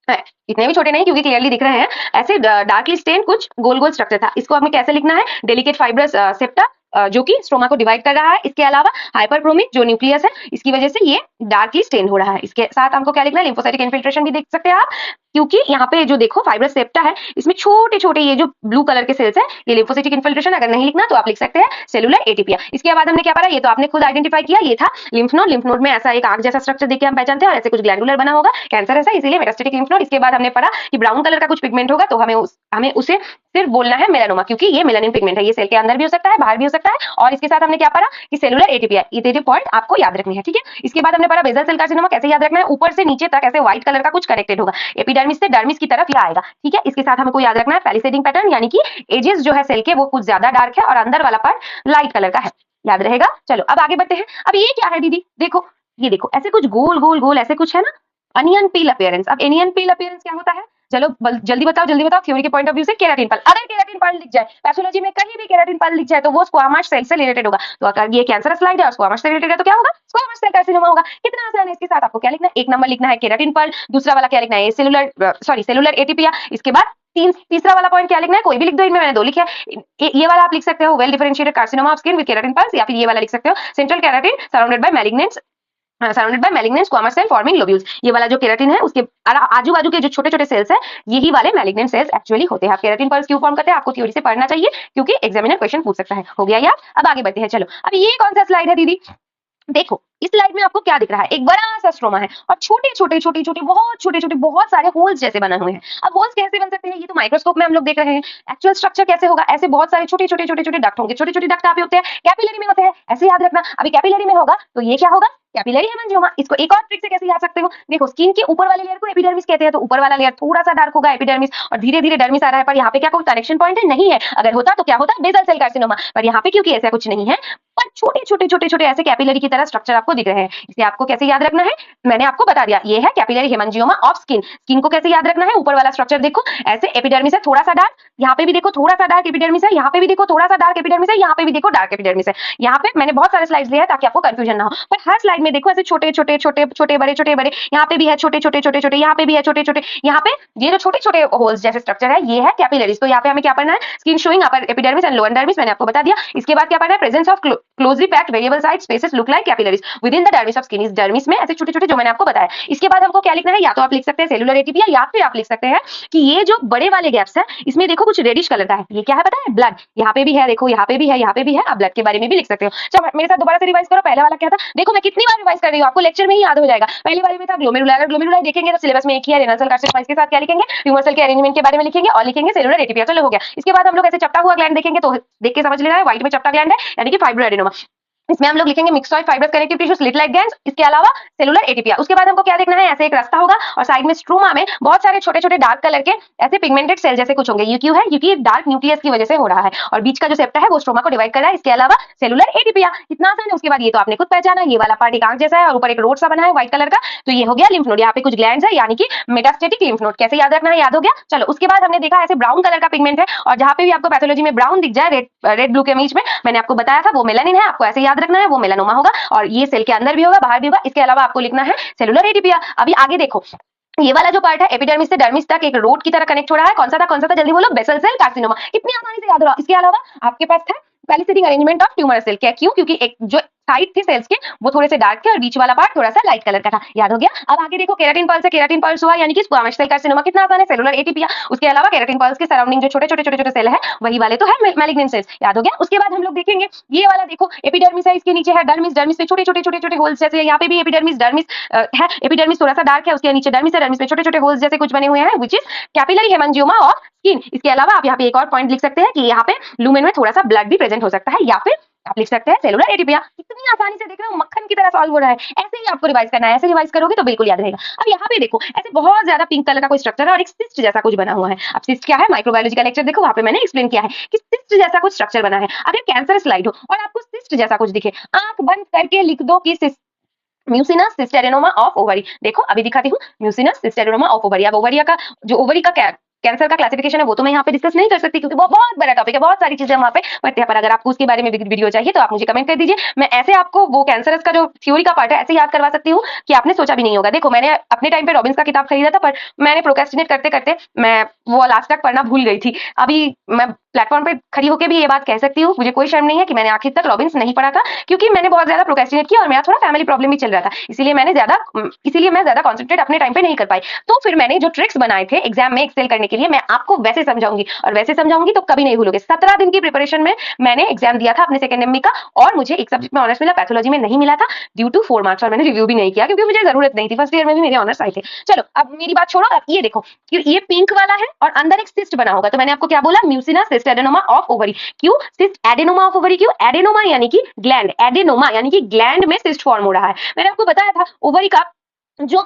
इतने भी छोटे नहीं क्योंकि क्लियरली दिख रहे हैं, ऐसे डार्कली स्टेन कुछ गोल गोल स्ट्रक्चर था। इसको हमें कैसे लिखना है? डेलिकेट फाइब्रस सेप्टा, जो कि स्ट्रोमा को डिवाइड कर रहा है। इसके अलावा हाइपरक्रोमिक जो न्यूक्लियस है, इसकी वजह से ये डार्कली स्टेन हो रहा है। इसके साथ हमको क्या लिखना है? लिम्फोसाइटिक इन्फिल्ट्रेशन भी देख सकते हैं आप, क्योंकि यहाँ पे जो देखो फाइब्रस सेप्टा है, इसमें छोटे छोटे ये जो ब्लू कलर के सेल्स है, ये लिम्फोसाइटिक इन्फिल्ट्रेशन। अगर नहीं लिखना तो आप लिख सकते हैं सेलुलर एटीपिया। इसके बाद हमने क्या पढ़ा? ये तो आपने खुद आइडेंटिफाई किया, ये था लिम्फ नोड। लिम्फ नोड में ऐसा एक आग जैसा स्ट्रक्चर देख के हम पहचानते हैं और ऐसे कुछ ग्लैंडुलर बना होगा, कैंसर ऐसा, इसीलिए मेटास्टेटिक लिम्फ नोड। इसके बाद हमने पढ़ा कि ब्राउन कलर का कुछ पिगमेंट होगा, तो हमें उसे सिर्फ बोलना है मेलानोमा, क्योंकि ये मेलानिन पिगमेंट है। ये सेल के अंदर भी हो सकता है, बाहर भी हो सकता है। और इसके साथ हमने क्या पढ़ा कि सेलुलर एटीपिया। ये पॉइंट आपको याद रखनी है, ठीक है। इसके बाद हमने पढ़ा बेसल सेल कार्सिनोमा कैसे याद रखना है? ऊपर से नीचे तक ऐसे व्हाइट कलर का कुछ कनेक्टेड होगा, एपिडर्मिस से डर्मिस की तरफ ये आएगा, ठीक है। इसके साथ हमको याद रखना है पैलिसेडिंग पैटर्न, यानी कि एजेस जो है सेल के वो कुछ ज्यादा डार्क है और अंदर वाला पार्ट लाइट कलर का है। याद रहेगा। चलो अब आगे बढ़ते हैं। अब ये क्या है दीदी? देखो, ये देखो ऐसे कुछ गोल गोल गोल ऐसे कुछ है ना, अनियन पील अपीयरेंस। अब एनियन पील अपीयरेंस क्या होता है? चलो जल्दी बताओ, जल्दी बताओ। थ्योरी के पॉइंट ऑफ व्यू से केराटिन पल, अगर केराटिन पल लिख जाए पैथोलॉजी में, कहीं भी केराटिन पल लिख जाए तो वो स्क्वामस सेल से रिलेटेड होगा। तो अगर ये कैंसरस स्लाइड है और स्क्वामस से रिलेटेड है तो क्या होगा? स्क्वामस सेल कार्सिनोमा होगा। कितना आसान है। इसके साथ आपको क्या लिखना है? एक नंबर लिखना है केराटिन पल, दूसरा वाला क्या लिखना है? सेलुलर एटीपिया। इसके बाद तीसरा वाला पॉइंट क्या लिखना है? कोई भी लिख दो, इनमें मैंने 2 लिखे हैं। ये वाला आप लिख सकते हो well differentiated carcinoma of skin with keratin pearls, या फिर ये वाला लिख सकते हो central keratin surrounded by malignant squamous cell forming lobules. ये वाला जो केराटिन है उसके आजू बाजू के जो छोटे छोटे सेल्स है, यही वाले मैलिग्नेंट सेल्स एक्चुअली होते हैं। आप केराटिन पल्स क्यों फॉर्म करते हैं आपको थ्योरी से पढ़ना चाहिए, क्योंकि एग्जामिनर क्वेश्चन पूछ सकता है। हो गया यार। अब आगे बढ़ते हैं। चलो, अब ये कौन सा स्लाइड है दीदी? देखो, इस स्लाइड में आपको क्या दिख रहा है? एक बड़ा सा स्ट्रोमा है और छोटे छोटे बहुत सारे होल्स जैसे बने हुए हैं। अब होल्स कैसे बन सकते हैं? ये तो माइक्रोस्कोप में हम लोग देख रहे हैं। एक्चुअल स्ट्रक्चर कैसे होगा? ऐसे बहुत सारे छोटे डक्ट होंगे। छोटे डक्ट आप होते हैं कैपिलरी में होते हैं, ऐसे याद रखना। अभी कैपिलरी में होगा तो ये क्या होगा? कैपिलरी हेमांजियोमा। इसको एक और ट्रिक से कैसे याद सकते हो? देखो, स्किन के ऊपर वाले लेयर को एपिडर्मिस कहते हैं, तो ऊपर वाला लेयर थोड़ा सा डार्क होगा एपिडर्मिस, और धीरे धीरे डर्मिस आ रहा है, पर यहाँ पे क्या कोई कनेक्शन पॉइंट है? नहीं है। अगर होता तो क्या होता? Basal cell carcinoma. पर यहाँ पे क्योंकि ऐसा कुछ नहीं है, पर छोटे ऐसे कैपिलरी की तरह स्ट्रक्चर आपको दिख रहे हैं। इसे आपको कैसे याद रखना है? मैंने आपको बता दिया, ये है कैपिलरी हेमांजियोमा ऑफ स्किन। स्किन को कैसे याद रखना है? ऊपर वाला स्ट्रक्चर देखो, ऐसे एपिडर्मिस है थोड़ा सा डार्क, यहाँ पे भी देखो थोड़ा सा डार्क एपिडर्मिस है, यहाँ पे भी देखो थोड़ा सा डार्क एपिडर्मिस है, यहाँ पे भी देखो डार्क एपिडर्मिस है। यहाँ पे मैंने बहुत सारे स्लाइड्स लिए हैं ताकि आपको कंफ्यूजन ना हो, पर हर स्लाइड में देखो ऐसे छोटे बड़े, यहाँ पे भी है छोटे, यहाँ पे भी है छोटे, यहाँ पे ये जो छोटे होल्स जैसे स्ट्रक्चर है, ये है कैपिलरीज। तो यहाँ पे हमें क्या पढ़ना है? Skin showing upper epidermis and lower dermis, मैंने आपको बता दिया। इसके बाद क्या पढ़ना है? Presence of closely packed variable side spaces look like capillaries with in the dermis of skin. इस डर्मिस में ऐसे छोटे छोटे जो मैंने आपको बताया। इसके बाद हमको क्या लिखना है, या तो आप लिख सकते हैं सेलुलर एटीपी, या फिर आप लिख सकते हैं कि ये जो बड़े वाले गैप्स है इसमें देखो कुछ रेडिश कलर का है, ये क्या है पता है, ब्लड। यहाँ पे भी है, देखो यहाँ पे भी है, यहाँ पे भी है। आप ब्लड के बारे में भी लिख सकते हो। चलो मेरे साथ दोबारा से रिवाइज करो। पहले वाला क्या था, देखो मैं कितनी बार रिवाइज कर रही हूँ, आपको लेक्चर में ही याद हो जाएगा। पहले वाले में था ग्लोमेरुलर। ग्लोमेरुलर देखेंगे तो सिलेबस में एक ही है, रेनल सेल कार्सिनोमा। इसके साथ क्या लिखेंगे, ट्यूमर सेल के अरेंजमेंट के बारे में लिखेंगे और लिखेंगे सेलुलर एटीपी। चलो हो गया। इसके बाद हम लोग ऐसे चपटा हुआ ग्लैंड देखेंगे तो देख के समझ लेना है, व्हाइट में चपटा ग्लैंड है यानी कि फाइब्रोएडेनोमा। इसमें हम लोग लिखेंगे myxoid fibrous connective tissue slit like glands, इसके अलावा सेलुलर एटीपिया। उसके बाद हमको क्या देखना है, ऐसे एक रास्ता होगा और साइड में स्ट्रोमा में बहुत सारे छोटे छोटे डार्क कलर के ऐसे पिगमेंटेड सेल जैसे कुछ होंगे। ये क्यों है, क्योंकि डार्क न्यूक्लियस की वजह से हो रहा है और बीच का जो सेप्टा है वो स्ट्रोमा को डिवाइड कर रहा है। इसके अलावा सेलुलर एटीपिया, इतना आसान है। उसके बाद ये तो आपने खुद पहचाना, ये वाला पार्ट एक आंख जैसा है और ऊपर एक रोड सा बना है व्हाइट कलर का, तो ये हो गया लिम्फ नोड। यहाँ पे कुछ ग्लैंड्स है यानी कि मेटास्टेटिक लिम्फ नोड। कैसे याद रखना है, याद हो गया। चलो उसके बाद हमने देखा ऐसे ब्राउन कलर का पिगमेंट है और जहां पे भी आपको पैथोलॉजी में ब्राउन दिख जाए रेड ब्लू के बीच में, मैंने आपको बताया था वो मेलानिन है। आपको ऐसे याद रखना है, वो मेलानोमा होगा और ये सेल के अंदर भी होगा बाहर भी होगा। इसके अलावा आपको लिखना है सेलुलर एटीपिया। अभी आगे देखो, ये वाला जो पार्ट है एपिडर्मिस से डर्मिस तक एक रोड की तरह कनेक्ट हो रहा है। कौन सा था जल्दी बोलो, बेसल सेल कार्सिनोमा। कितनी आसानी से याद हो रहा। इसके अलावा आपके पास था पैलिसेडिंग अरेंजमेंट ऑफ ट्यूमर सेल। क्या, क्यों, क्योंकि एक जो साइड थे सेल्स के वो थोड़े से डार्क थे और बीच वाला पार्ट थोड़ा सा लाइट कलर का था। याद हो गया। अब आगे देखो, केराटिन पल्स है, केराटिन पल्स हुआ यानी कि स्क्वामस सेल कार्सिनोमा। कितना आसान है, सेलुलर एटीपिया। उसके अलावा केराटिन पल्स के सराउंडिंग जो छोटे छोटे सेल है वही वाले तो है मैलिग्नेंट सेल्स। याद हो गया। उसके बाद हम लोग देखेंगे ये वाला, देखो एपिडर्मिस है, इसके नीचे है डर्मिस। डर्मिस में छोटे छोटे होल्स जैसे, यहाँ पे भी एपिडर्मिस डर्मिस है। एपिडर्मिस थोड़ा सा डार्क है, उसके नीचे डर्मिस है। डर्मिस में छोटे छोटे होल्स जैसे कुछ बने हुए हैं which is capillary haemangioma of skin. इसके अलावा आप यहाँ पे एक और पॉइंट लिख सकते हैं कि यहाँ पे लुमेन में थोड़ा सा ब्लड भी प्रेजेंट हो सकता है, या फिर आप लिख सकते हैं सेलुलर एटीपिया। कितनी आसानी से देख रहे हो, मक्खन की तरह सॉल्व हो रहा है। ऐसे ही आपको रिवाइज करना है, ऐसे रिवाइज करोगे तो बिल्कुल याद रहेगा। अब यहाँ पे देखो ऐसे बहुत ज्यादा पिंक कलर का कोई स्ट्रक्चर है और एक सिस्ट जैसा कुछ बना हुआ है। अब सिस्ट क्या है, माइक्रोबायोलॉजी का लेक्चर देखो, वहां पे मैंने एक्सप्लेन किया है कि सिस्ट जैसा कुछ स्ट्रक्चर बना है। अगर कैंसर स्लाइड हो और आपको सिस्ट जैसा कुछ दिखे, आंख बंद करके लिख दो कि सिस्ट म्यूसिनस सिस्टेरेनोमा ऑफ ओवरी। देखो अभी दिखाती हूँ, म्यूसिनस सिस्टेरेनोमा ऑफ ओवरी। अब ओवरिया का जो ओवरी का कैंसर का क्लासिफिकेशन है वो तो मैं यहाँ पे डिस्कस नहीं कर सकती क्योंकि वो बहुत बड़ा टॉपिक है, बहुत सारी चीजें वहाँ पे पढ़ते हैं। पर अगर आपको उसके बारे में वीडियो चाहिए तो आप मुझे कमेंट कर दीजिए। मैं ऐसे आपको वो कैंसरस का जो थ्योरी का पार्ट है ऐसे याद करवा सकती हूँ कि आपने सोचा भी नहीं होगा। देखो मैंने अपने टाइम पे रॉबिन्स का किताब खरीदा था पर मैंने प्रोक्रेस्टिनेट करते करते मैं वो लास्ट तक पढ़ना भूल गई थी। अभी मैं प्लेटफॉर्म पे खड़ी होकर भी ये बात कह सकती हूँ, मुझे कोई शर्म नहीं है कि मैंने आखिर तक रॉबिन्स नहीं पढ़ा था क्योंकि मैंने बहुत ज्यादा प्रोक्रेस्टिनेट किया और मेरा थोड़ा फैमिली प्रॉब्लम भी चल रहा था, इसीलिए मैं ज्यादा कॉन्सेंट्रेट अपने टाइम पे नहीं कर पाई। तो फिर मैंने जो ट्रिक्स बनाए थे एग्जाम में एक्सेल करने के लिए मैं आपको वैसे समझाऊंगी और वैसे समझाऊंगी तो कभी नहीं भूलोगे। 17 दिन की प्रिपरेशन में मैंने एग्जाम दिया था अपने सेकंड एमबी का और मुझे एक सब्जेक्ट में ऑनर्स मिला, पैथोलॉजी में नहीं मिला था ड्यू टू 4 मार्क्स और मैंने रिव्यू भी नहीं किया क्योंकि मुझे जरूरत नहीं थी। फर्स्ट ईयर में भी मेरे ऑनर्स आए थे। चलो अब मेरी बात छोड़ो, अब ये देखो ये पिंक वाला है और अंदर एक सिस्ट बना होगा। तो मैंने आपको क्या बोला, mucinous cyst adenoma of ovary. क्यों सिस्ट एडेनोमा ऑफ ओवरी, क्यों एडेनोमा यानी कि ग्लैंड, एडेनोमा यानी कि ग्लैंड में सिस्ट फॉर्म हो रहा है। मैंने आपको बताया था ओवरी का जो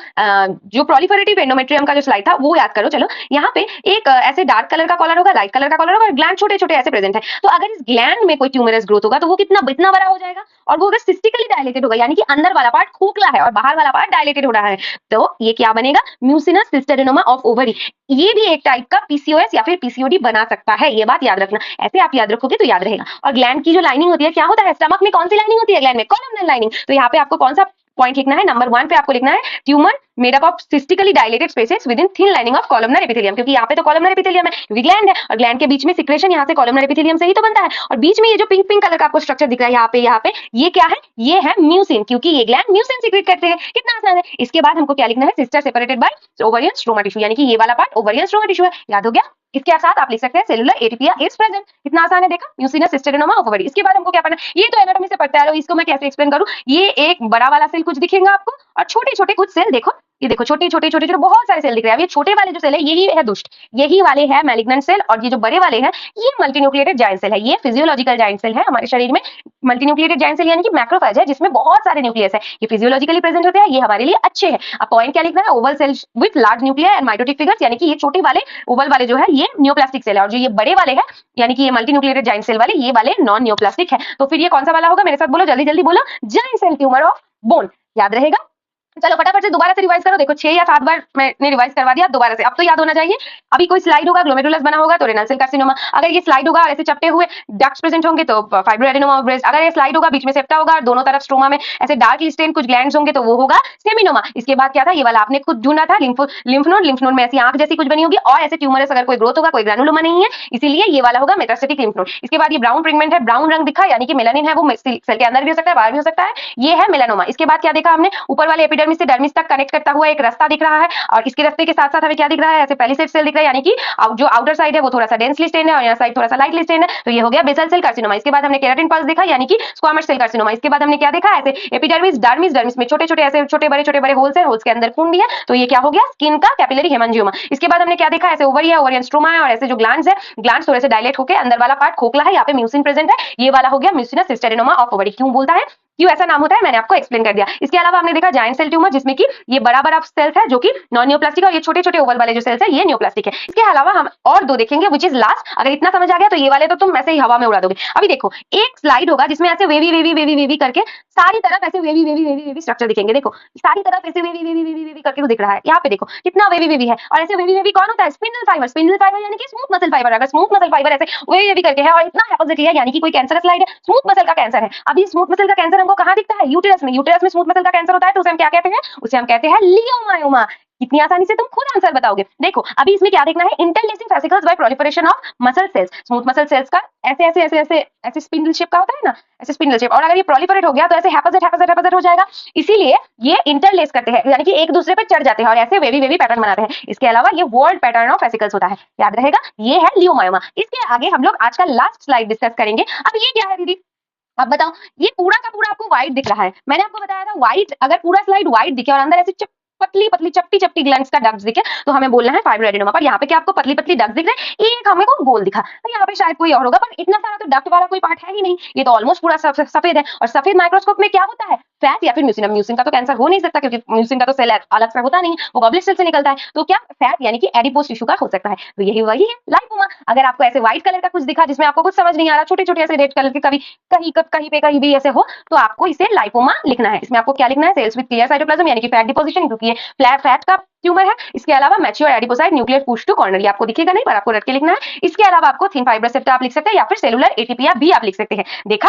प्रोलिफरेटिव एंडोमेट्रियम का जो स्लाइड था वो याद करो। चलो यहाँ पे एक ऐसे डार्क कलर का कॉलर होगा, लाइट कलर का कॉलर होगा और ग्लैंड छोटे छोटे ऐसे प्रेजेंट है। तो अगर इस ग्लैंड में कोई ट्यूमरस ग्रोथ होगा तो वो इतना बड़ा हो जाएगा और वो अगर सिस्टिकली डायलेटेड होगा यानी कि अंदर वाला पार्ट खोखला है और बाहर वाला पार्ट डायलेटेड हो रहा है तो ये क्या बनेगा, mucinous cyst adenoma of ovary. ये भी एक टाइप का पीसीओएस या फिर पीसीओडी बना सकता है, ये बात याद रखना। ऐसे आप याद रखोगे तो याद रहेगा। और ग्लैंड की जो लाइनिंग होती है, क्या होता है स्टमक में, कौन सी लाइनिंग होती है ग्लैंड में, कॉलमनर लाइनिंग। तो यहाँ पे आपको कौन सा पॉइंट लिखना है, नंबर 1 पे आपको लिखना है tumour made up of cystically dilated spaces within thin lining of columnar epithelium, क्योंकि यहाँ पे तो कॉलमनर एपिथेलियम है क्योंकि ग्लैंड है और ग्लैंड के बीच में सिक्रेशन यहाँ से कॉलमनर एपिथेलियम से ही तो बनता है। और बीच में ये जो पिंक कलर का आपको स्ट्रक्चर दिख रहा है यहाँ पे ये क्या है, ये है म्यूसिन, क्योंकि ये ग्लैंड म्यूसिन सीक्रेट करते हैं। कितना आसान है। इसके बाद हमको क्या लिखना है, sister separated by ovarian stroma tissue, यानी कि ये वाला पार्ट ओवरियन स्ट्रोमा टिश्यू है। याद हो गया। इसके साथ आप लिख सकते हैं सेलुलर एटीपिया इज प्रेजेंट। कितना आसान है, देखा, mucinous cyst adenoma of ovary. इसके बाद हमको क्या पढ़ना है, ये तो एनाटॉमी से पढ़ते आ रहे हो, इसको मैं कैसे एक्सप्लेन करूं। ये एक बड़ा वाला सेल कुछ दिखेगा आपको और छोटे छोटे कुछ सेल, देखो ये देखो छोटे छोटे बहुत सारे सेल दिख रहे हैं। ये छोटे वाले जो सेल है यही है दुष्ट, यही वाले है मैलिग्नेंट सेल और ये जो बड़े वाले हैं ये मल्टीन्यूक्लिएटेड जायंट सेल है। ये फिजियोलॉजिकल जायंट सेल है हमारे शरीर में। मल्टीन्यूक्लिएटेड जायंट सेल यानी कि मैक्रोफेज है जिसमें बहुत सारे न्यूक्लियस है। ये फिजियोलॉजिकली प्रेजेंट होते हैं, ये हमारे लिए अच्छे हैं। अब पॉइंट क्या लिखना है, oval cell with large nuclear and mitotic figures, यानी कि ये छोटे वाले ओवल वाले जो है ये नियोप्लास्टिक सेल है और जो ये बड़े वाले हैं यानी कि ये मल्टीन्यूक्लिएटेड जायंट सेल वाले ये वाले नॉन नियोप्लास्टिक है। तो फिर ये कौन सा वाला होगा, मेरे साथ बोलो, जल्दी जल्दी बोलो, giant cell tumour of bone. याद रहेगा। चलो फटाफट से दोबारा से रिवाइज करो। देखो 6 या 7 बार मैंने रिवाइज करवा दिया, दोबारा से अब तो याद होना चाहिए। अभी कोई स्लाइड होगा, ग्लोमेरुलस बना होगा तो रेनल सेल कार्सिनोमा। अगर ये स्लाइड होगा और ऐसे चपटे हुए डक्ट्स प्रेजेंट होंगे तो फाइब्रोएडेनोमा ऑफ ब्रेस्ट। अगर ये स्लाइड होगा, बीच में सेप्टा होगा और दोनों तरफ स्ट्रोमा में ऐसे डार्क स्टेन कुछ ग्लैंड्स होंगे तो वो होगा सेमिनोमा। इसके बाद क्या था, ये वाला आपने खुद ढूंढना था, लिम्फ नोड। लिम्फ नोड में ऐसी आंख जैसी कुछ बनी होगी और ऐसे ट्यूमरस अगर कोई ग्रोथ होगा, कोई ग्रैनुलोमा नहीं है, इसीलिए ये वाला होगा मेटास्टेटिक लिम्फ नोड। इसके बाद ये ब्राउन पिगमेंट है, ब्राउन रंग दिखा यानी कि मेलानिन है, वो सेल के अंदर भी हो सकता है, बाहर भी हो सकता है, ये है मेलानोमा। इसके बाद क्या देखा हमने, ऊपर वाले एपिडर्मिस से डर्मिस तक कनेक्ट करता हुआ एक रास्ता दिख रहा है और इसके रास्ते के साथ साथ हमें क्या दिख रहा है, ऐसे पेलिसेड सेल दिख रहा है, यानी कि जो आउटर साइड है वो थोड़ा सा डेंसली स्टेन्ड है और यहाँ साइड थोड़ा सा लाइटली स्टेन्ड है, तो ये हो गया बेसल सेल कार्सिनोमा। इसके बाद हमने केराटिन पल्स देखा यानी कि स्क्वामस सेल कार्सिनोमा। इसके बाद हमने क्या देखा, ऐसे एपिडर्मिस डर्मिस, डर्मिस में छोटे छोटे ऐसे छोटे बड़े होल्स है, होल्स के अंदर खून भी है, तो ये क्या हो गया, स्किन का कैपिलरी हेमांजियोमा। इसके बाद हमने क्या देखा, ऐसे ओवरी है, ओवरियन स्ट्रोमा है और ऐसे जो ग्लैंड्स है, ग्लैंड्स थोड़े से डायलेट होकर अंदर वाला पार्ट खोखला है, यहाँ पे म्यूसिन प्रेजेंट है, ये वाला हो गया म्यूसिनस सिस्टेरेनोमा ऑफ ओवरी। क्यों बोलता है, क्यों ऐसा नाम होता है, मैंने आपको एक्सप्लेन कर दिया। इसके अलावा हमने देखा जायंट सेल ट्यूमर, जिसमें कि ये बड़ा सेल्स है जो कि नॉन न्यूप्लास्टिक है और ये छोटे छोटे ओवल वाले जो सेल्स है ये न्यूप्लास्टिक है। इसके अलावा हम और दो देखेंगे विच इज लास्ट। अगर इतना समझ आ गया तो ये वाले तो तुम ऐसे ही हवा में उड़ा दोगे। अभी देखो एक स्लाइड होगा जिसमें ऐसे वेवी करके सारी तरफ ऐसे वेवी स्ट्रक्चर दिखेंगे। देखो सारी तरफ ऐसे वेवी करके वो दिख रहा है, यहाँ पे देखो कितना वेवी है। और ऐसे वेवी कौन होता है, स्पिंडल फाइबर। स्पिंडल फाइबर यानी कि स्मूथ मसल फाइबर। अगर स्मूथ मसल फाइबर ऐसे वेवी करके है और इतना हेपोसिटी है यानी कि कोई कैंसर स्लाइड है, स्मूथ मसल का कैंसर है। अभी स्मूथ मसल का कैंसर हमको कहाँ दिखता है, यूटेरस में। यूटेरस में स्मूथ मसल का कैंसर होता है तो उसे हम क्या कहते हैं, उसे हम कहते हैं लियोमायोमा। कितनी आसानी से तुम खुद आंसर बताओगे। देखो अभी इसमें क्या देखना है, interlacing fascicles by proliferation of muscle cells. Smooth muscle cells का ऐसे ऐसे ऐसे ऐसे ऐसे स्पिंडल शेप का होता है ना, ऐसे स्पिंडल शेप, और अगर ये प्रोलिफरेट हो गया तो ऐसे हेपाजेट हो जाएगा। इसीलिए ये इंटरलेस करते हैं यानी कि एक दूसरे पे चढ़ जाते हैं और ऐसे वेवी पैटर्न बनाते हैं। इसके अलावा ये वर्ल्ड पैटर्न ऑफ फेसिकल्स होता है, याद रहेगा, ये है लियोमायोमा। इसके आगे हम लोग आज का लास्ट स्लाइड डिस्कस करेंगे। अब ये क्या है दीदी, अब बताओ, ये पूरा का पूरा आपको व्हाइट दिख रहा है। मैंने आपको बताया था व्हाइट, अगर पूरा स्लाइड व्हाइट दिखे और अंदर ऐसे पतली पतली चपटी ग्लैंड्स का डक्ट्स दिखे तो हमें बोलना है फाइब्रोएडेनोमा। पर यहाँ पे क्या आपको पतली पतली डक्ट्स दिख रहे हैं, एक हमें को गोल दिखा, तो यहाँ पे शायद कोई और होगा, पर इतना सारा तो डक्ट वाला कोई पार्ट है ही नहीं, ये तो ऑलमोस्ट पूरा सफेद है। और सफेद माइक्रोस्कोप में क्या होता है, फैट या फिर म्यूसिन। म्यूसिन का तो कैंसर हो नहीं सकता क्योंकि म्यूसिन का तो सेल अलग से होता नहीं, वो गॉबलेट सेल से निकलता है, तो क्या फैट यानी कि एडिपोज टिश्यू का हो सकता है, तो यही वही है लाइपोमा। अगर आपको ऐसे व्हाइट कलर का कुछ दिखा जिसमें आपको कुछ समझ नहीं आ रहा, छोटे छोटे ऐसे रेड कलर के कभी कहीं भी ऐसे हो, तो आपको इसे लाइपोमा लिखना है। इसमें आपको क्या लिखना है, सेल्स विद क्लियर साइटोप्लाज्म यानी कि फैट डिपोजिशन, क्योंकि ये फैट का ट्यूमर है। इसके अलावा mature adipocyte nuclear push to corner, ये आपको दिखेगा नहीं पर आपको रट के लिखना है। इसके अलावा आपको थिन फाइब्रस सेप्टा आप लिख सकते हैं या फिर सेलुलर एटीपी भी आप लिख सकते हैं। देखा,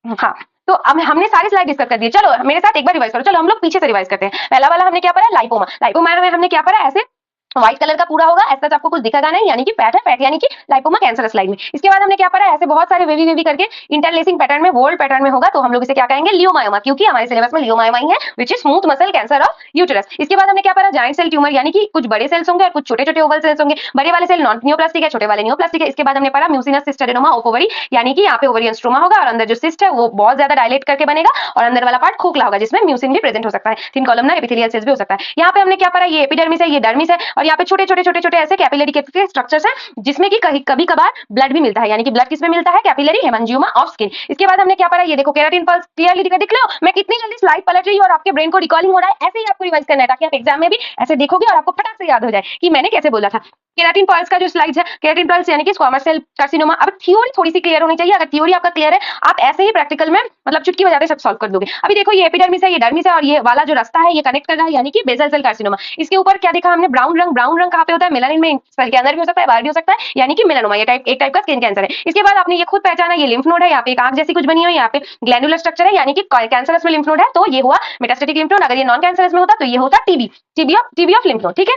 हाँ, तो हमने सारे स्लाइड डिस्कस कर दिए। चलो मेरे साथ एक बार रिवाइज करो। चलो हम लोग पीछे से रिवाइज करते हैं। पहला वाला हमने क्या पढ़ा, लाइपोमा। लाइपोमा में हमने क्या पढ़ा, ऐसे व्हाइट कलर का पूरा होगा, ऐसा आपको कुछ दिखेगा नहीं, यानी कि फैट है, फैट यानी कि लाइपोमा कैंसर स्लाइड में। इसके बाद हमने क्या पढ़ा, ऐसे बहुत सारे वेवी करके इंटरलेसिंग पैटर्न में वर्ल्ड पैटर्न में होगा, तो हम लोग इसे क्या कहेंगे, लियोमायोमा, क्योंकि हमारे सिलेबस में लियोमायोमा ही है, which is smooth muscle cancer of uterus. इसके बाद हमने क्या पढ़ा, जायंट सेल ट्यूमर, यानी कि कुछ बड़े सेल्स होंगे और कुछ छोटे छोटे ओवल सेल्स होंगे। बड़े वाले सेल नॉन न्यूप्लास्टिक है, छोटे वाले न्यूप्लास्टिक है। इसके बाद हमने पढ़ा म्यूसिनस सिस्टेरेनोमा ऑफ ओवरी, यानी कि यहाँ पे ओवरियन स्ट्रोमा होगा और अंदर जो सिस्ट है वो बहुत ज्यादा डायलेट करके बनेगा और अंदर वाला पार्ट खोखला होगा जिसमें म्यूसिन भी प्रेजेंट हो सकता है, थिन कॉलमनर एपिथेलियल सेल्स भी हो सकता है। यहाँ पे हमने क्या पढ़ा, ये एपिडर्मिस है, ये डर्मिस है और यहाँ पे छोटे छोटे ऐसे कैपिलरी के स्ट्रक्चर्स हैं जिसमें कि कभी कभार ब्लड भी मिलता है, यानी कि ब्लड किसमें मिलता है, कैपिलरी हेमांजियोमा ऑफ स्किन। इसके बाद हमने क्या पढ़ा, ये देखो केराटिन पल्स क्लियरली दिख लो, मैं कितनी जल्दी स्लाइड पलट रही हूँ और आपके ब्रेन को रिकॉलिंग हो रहा है। ऐसे ही आपको रिवाइज करना है ताकि आप एग्जाम में भी ऐसे देखोगे और आपको फटाक से याद हो जाए कि मैंने कैसे बोला था। केराटिन पल्स का जो स्लाइड्स है, केराटिन पल्स यानी कि स्क्वामस सेल कार्सिनोमा। अब थ्योरी थोड़ी सी क्लियर होनी चाहिए, अगर थ्योरी आपका क्लियर है आप ऐसे ही प्रैक्टिकल में मतलब चुटकी बजाते सब सॉल्व कर दोगे। अभी देखो ये एपिडर्मिस है, ये डर्मिस है और ये वाला जो रास्ता है ये कनेक्ट कर रहा है, यानी कि बेसल सेल कार्सिनोमा। इसके ऊपर क्या देखा हमने, ब्राउन रंग। ब्राउन रंग कहाँ पे होता है, मेलानिन में, सेल के अंदर भी हो सकता है, बाहर भी हो सकता है, यानी कि मेलानोमा, ये एक टाइप का स्किन कैंसर है। इसके बाद आपने ये खुद पहचाना, ये लिम्फ नोड है, यहाँ पे एक आंख जैसी कुछ बनी हुई है, यहाँ पे ग्लैंडुलर स्ट्रक्चर है, यानी कि कैंसरस में लिम्फ नोड है, तो ये हुआ मेटास्टेटिक लिम्फ नोड। अगर ये नॉन कैंसरस में होता तो ये होता टीबी ऑफ लिम्फ नोड, ठीक है।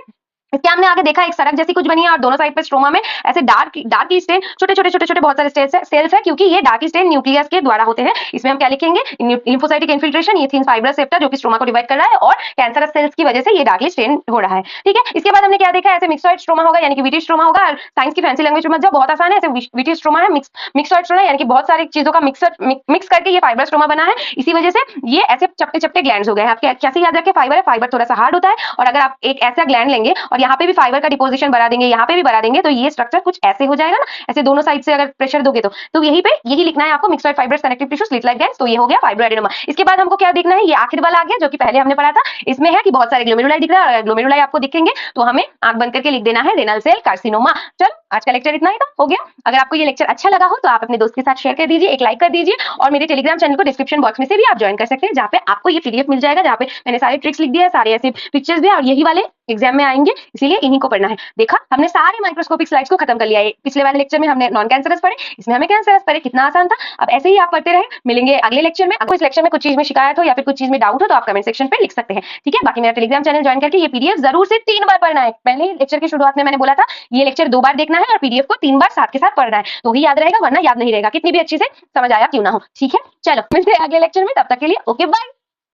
इसके हमने आगे देखा एक सड़क जैसी कुछ बनी है और दोनों साइड पे स्ट्रोमा में ऐसे डार्क स्टेन, छोटे बहुत सारे सेल्स है, क्योंकि ये डार्क स्टेन न्यूक्लियस के द्वारा होते हैं। इसमें हम क्या लिखेंगे, लिम्फोसाइटिक इन्फिल्ट्रेशन, ये थिन फाइब्रस सेप्टा जो कि स्ट्रोमा को डिवाइड कर रहा है और कैंसरस सेल्स की वजह से ये डार्क स्टेन हो रहा है, ठीक है। इसके बाद हमने क्या देखा, ऐसे मिक्सॉइड स्ट्रोमा होगा, यानी कि विटी स्ट्रोमा होगा। साइंस की फैंसी लैंग्वेज में बहुत आसान है, ऐसे विटी स्ट्रोमा है, मिक्सॉइड स्ट्रोमा, यानी कि बहुत सारी चीजों का मिक्स करके ये फाइबर स्ट्रोमा बना है। इसी वजह से ये ऐसे चपटे ग्लैंड्स हो गए हैं। आप कैसे याद रखें, फाइबर है, फाइबर थोड़ा सा हार्ड होता है और अगर आप एक ऐसा ग्लैंड लेंगे और यहाँ पे भी फाइबर का डिपोजिशन बढ़ा देंगे, यहाँ पे भी बढ़ा देंगे, तो ये स्ट्रक्चर कुछ ऐसे हो जाएगा ना, ऐसे दोनों साइड से अगर प्रेशर दोगे तो यही पे यही लिखना है आपको, mixed fibrous connective tissue slit like gangs, तो ये हो गया फाइब्रोएडेनोमा। इसके बाद हमको क्या देखना है, ये आखिर वाला आ गया जो कि पहले हमने पढ़ा था। इसमें है कि बहुत सारे ग्लोमेरुलाई दिख रहा है, और ग्लोमेरुलाई आपको दिखेंगे तो हमें आंख बंद करके लिख देना है रेनल सेल कार्सिनोमा। चलो आज का लेक्चर इतना ही था, हो गया। अगर आपको ये लेक्चर अच्छा लगा हो तो आप अपने दोस्त के साथ शेयर कर दीजिए, एक लाइक कर दीजिए, और मेरे टेलीग्राम चैनल को डिस्क्रिप्शन बॉक्स में से भी आप ज्वाइन कर सकते हैं, जहाँ पे आपको ये पीडीएफ मिल जाएगा, जहाँ पे मैंने सारे ट्रिक्स लिख दिए हैं, सारे ऐसे पिक्चर्स भी, और यही वाले एग्जाम में आएंगे, इसीलिए इन्हीं को पढ़ना है। देखा, हमने सारे माइक्रोस्कोपिक स्लाइड्स को खत्म कर लिया है। पिछले वाले लेक्चर में हमने नॉन कैंसरस पढ़े, इसमें हमें कैंसरस पढ़े, कितना आसान था। अब ऐसे ही आप पढ़ते रहे, मिलेंगे अगले लेक्चर में। आपको इस लेक्चर में कुछ चीज में शिकायत हो या फिर कुछ चीज में डाउट हो तो आप कमेंट सेक्शन पे लिख सकते हैं, ठीक है। बाकी मेरा टेलीग्राम चैनल ज्वाइन करके ये पीडीएफ जरूर से 3 बार पढ़ना है। पहले लेक्चर की शुरुआत में मैंने बोला था ये लेक्चर 2 बार देखना है और पीडीएफ को 3 बार साथ के साथ पढ़ना है, तो ही याद रहेगा, वरना याद नहीं रहेगा, कितनी भी अच्छी से समझ आया क्यों ना हो, ठीक है। चलो मिलते हैं अगले लेक्चर में, तब तक के लिए ओके बाय।